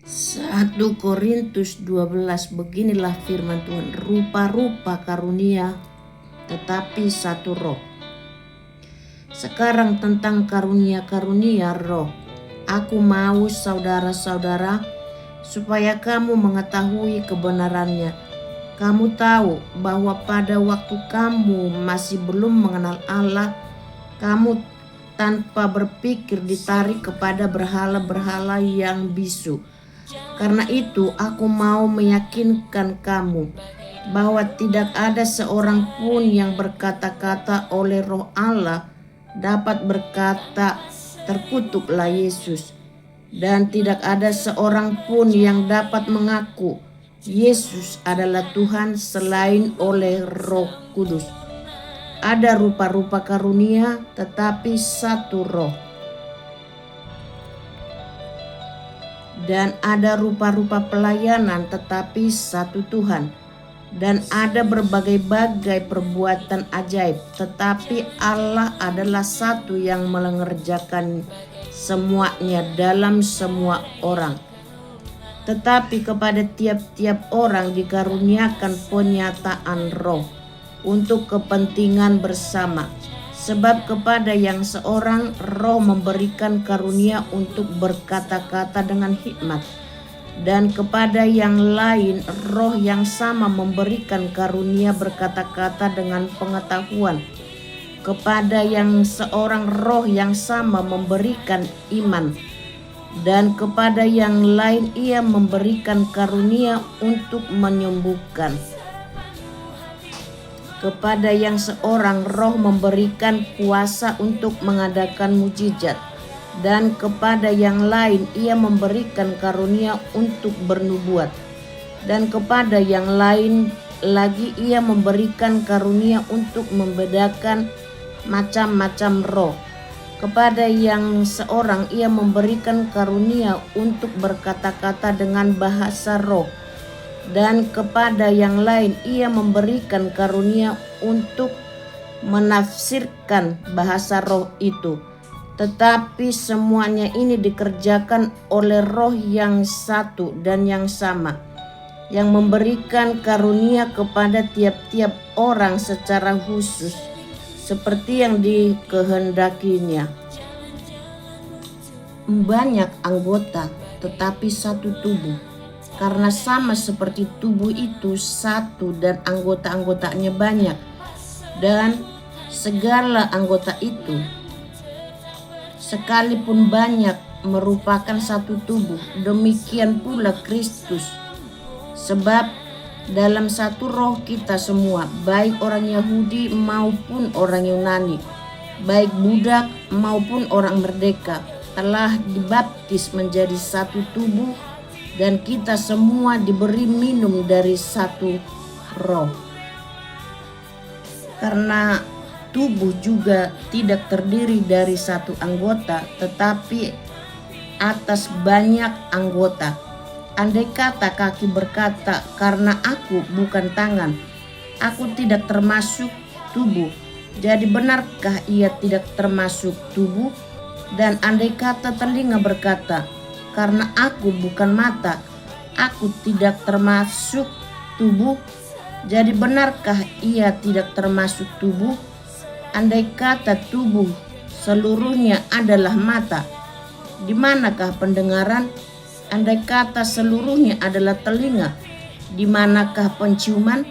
1 Korintus 12, beginilah firman Tuhan, rupa-rupa karunia tetapi satu roh. Sekarang tentang karunia-karunia roh, aku mau saudara-saudara supaya kamu mengetahui kebenarannya. Kamu tahu bahwa pada waktu kamu masih belum mengenal Allah, kamu tanpa berpikir ditarik kepada berhala-berhala yang bisu. Karena itu aku mau meyakinkan kamu bahwa tidak ada seorang pun yang berkata-kata oleh Roh Allah dapat berkata, terkutuklah Yesus. Dan tidak ada seorang pun yang dapat mengaku Yesus adalah Tuhan selain oleh Roh Kudus. Ada rupa-rupa karunia tetapi satu roh. Dan ada rupa-rupa pelayanan tetapi satu Tuhan. Dan ada berbagai-bagai perbuatan ajaib, tetapi Allah adalah satu yang mengerjakan semuanya dalam semua orang. Tetapi kepada tiap-tiap orang dikaruniakan penyataan roh untuk kepentingan bersama. Sebab kepada yang seorang roh memberikan karunia untuk berkata-kata dengan hikmat, dan kepada yang lain roh yang sama memberikan karunia berkata-kata dengan pengetahuan. Kepada yang seorang roh yang sama memberikan iman, dan kepada yang lain ia memberikan karunia untuk menyembuhkan. Kepada yang seorang roh memberikan kuasa untuk mengadakan mukjizat, dan kepada yang lain ia memberikan karunia untuk bernubuat, dan kepada yang lain lagi ia memberikan karunia untuk membedakan macam-macam roh. Kepada yang seorang ia memberikan karunia untuk berkata-kata dengan bahasa roh, dan kepada yang lain ia memberikan karunia untuk menafsirkan bahasa roh itu. Tetapi semuanya ini dikerjakan oleh Roh yang satu dan yang sama, yang memberikan karunia kepada tiap-tiap orang secara khusus, seperti yang dikehendakinya. Banyak anggota, tetapi satu tubuh. Karena sama seperti tubuh itu satu dan anggota-anggotanya banyak. Dan segala anggota itu, sekalipun banyak, merupakan satu tubuh. Demikian pula Kristus. Sebab dalam satu roh kita semua, baik orang Yahudi maupun orang Yunani, baik budak maupun orang merdeka, telah dibaptis menjadi satu tubuh, dan kita semua diberi minum dari satu roh. Karena tubuh juga tidak terdiri dari satu anggota, tetapi atas banyak anggota. Andai kata kaki berkata, karena aku bukan tangan, aku tidak termasuk tubuh, jadi benarkah ia tidak termasuk tubuh? Dan andai kata telinga berkata, karena aku bukan mata, aku tidak termasuk tubuh, jadi benarkah ia tidak termasuk tubuh? Andai kata tubuh seluruhnya adalah mata, di manakah pendengaran? Andai kata seluruhnya adalah telinga, di manakah penciuman?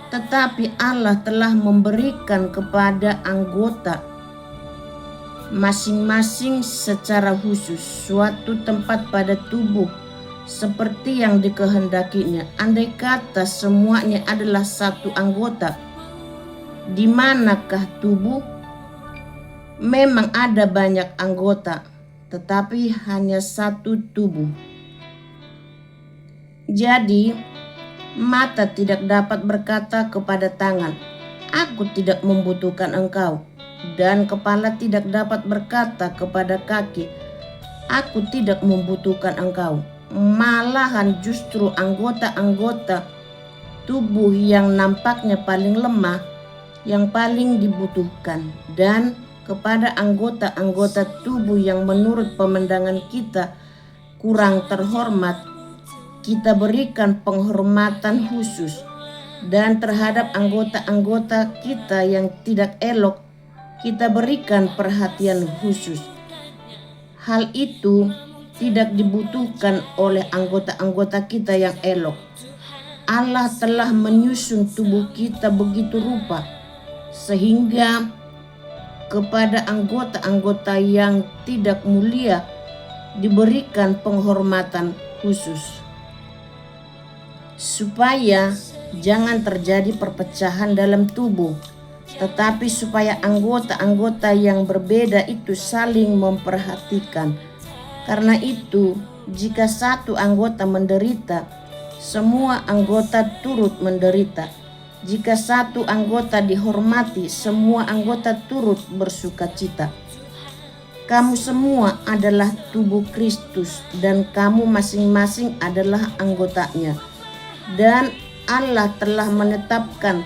Tetapi Allah telah memberikan kepada anggota masing-masing secara khusus suatu tempat pada tubuh seperti yang dikehendakinya. Andai kata semuanya adalah satu anggota, di manakah tubuh? Memang ada banyak anggota, tetapi hanya satu tubuh. Jadi mata tidak dapat berkata kepada tangan, aku tidak membutuhkan engkau. Dan kepala tidak dapat berkata kepada kaki, aku tidak membutuhkan engkau. Malahan justru anggota-anggota tubuh yang nampaknya paling lemah yang paling dibutuhkan. Dan kepada anggota-anggota tubuh yang menurut pemandangan kita kurang terhormat, kita berikan penghormatan khusus, dan terhadap anggota-anggota kita yang tidak elok, kita berikan perhatian khusus. Hal itu tidak dibutuhkan oleh anggota-anggota kita yang elok. Allah telah menyusun tubuh kita begitu rupa, sehingga kepada anggota-anggota yang tidak mulia diberikan penghormatan khusus, supaya jangan terjadi perpecahan dalam tubuh, tetapi supaya anggota-anggota yang berbeda itu saling memperhatikan. Karena itu, jika satu anggota menderita, semua anggota turut menderita. Jika satu anggota dihormati, semua anggota turut bersukacita. Kamu semua adalah tubuh Kristus, dan kamu masing-masing adalah anggotanya. Dan Allah telah menetapkan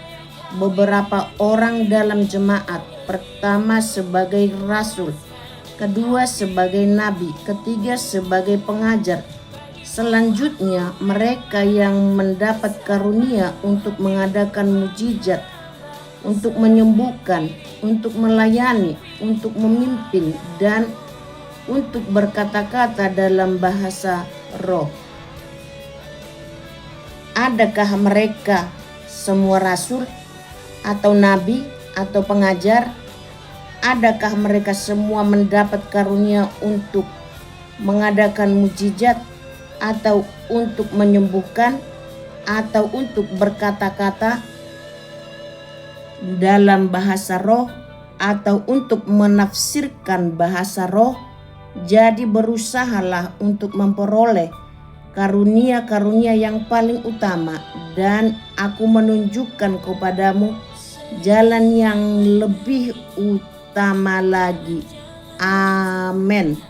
beberapa orang dalam jemaat, pertama sebagai rasul, kedua sebagai nabi, ketiga sebagai pengajar. Selanjutnya mereka yang mendapat karunia untuk mengadakan mukjizat, untuk menyembuhkan, untuk melayani, untuk memimpin, dan untuk berkata-kata dalam bahasa roh. Adakah mereka semua rasul atau nabi atau pengajar? Adakah mereka semua mendapat karunia untuk mengadakan mukjizat, atau untuk menyembuhkan, atau untuk berkata-kata dalam bahasa roh, atau untuk menafsirkan bahasa roh? Jadi berusahalah untuk memperoleh karunia-karunia yang paling utama, dan aku menunjukkan kepadamu jalan yang lebih utama lagi. Amin.